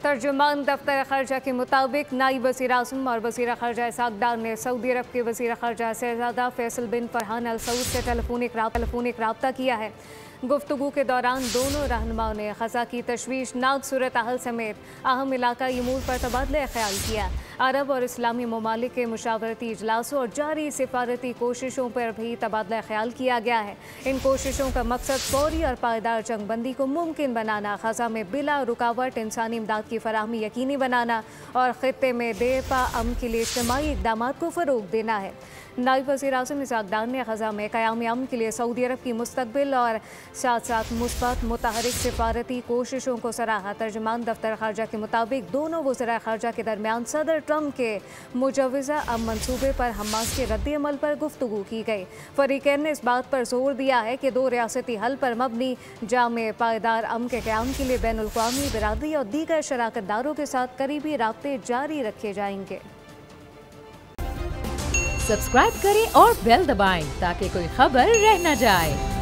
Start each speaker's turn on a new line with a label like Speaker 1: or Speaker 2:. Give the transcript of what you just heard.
Speaker 1: तर्जुमान दफ्तर खर्जा के मुताबिक नायब वज़ीर आज़म और वज़ीर खर्जा इसाक़ ने सऊदी अरब के वज़ीर खर्जा शहज़ादा फैसल बिन फरहान अल सऊद से टेलीफोनिक रब्ता किया है। गुफ्तगू के दौरान दोनों रहनुमाओं ने ख़ज़ा की तशवीशनाक सूरत हाल समेत अहम इलाकाई अमूर पर तबादला ख्याल किया। अरब और इस्लामी ममालिक के मुशावरती इजलासों और जारी सिफारती कोशिशों पर भी तबादला ख्याल किया गया है। इन कोशिशों का मकसद फौरी और पायदार जंगबंदी को मुमकिन बनाना, ख़ज़ा में बिला रुकावट इंसानी इमदाद की फराहमी यकीनी बनाना और ख़ित्ते में देरपा अमन के लिए इज्तिमाई इक़दाम को फ़रोग़ देना है। नायब वज़ीर आज़म इसाक़ ने ख़ज़ा में क़याम अमन के लिए सऊदी अरब की मुस्तक़बिल और साथ साथ मुस्बत मुतहरिक सिफारती कोशिशों को सराहा। तर्जुमान दफ्तर खर्जा के मुताबिक दोनों वज़राए खर्जा के दरमियान सदर ट्रंप के मुजव्वज़ा अमन मंसूबे पर हमास के रद्द अमल पर गुफ्तगू की गई। फ़रीक़ैन ने इस बात पर जोर दिया है कि दो रियासती हल पर मबनी जामे पायदार अमन के क़याम के लिए बैनुल-अक़वामी बिरादरी और दीगर शराकतदारों के साथ करीबी राब्ते जारी रखे जाएंगे।
Speaker 2: सब्सक्राइब करें और बेल दबाएं ताकि कोई खबर रह न जाए।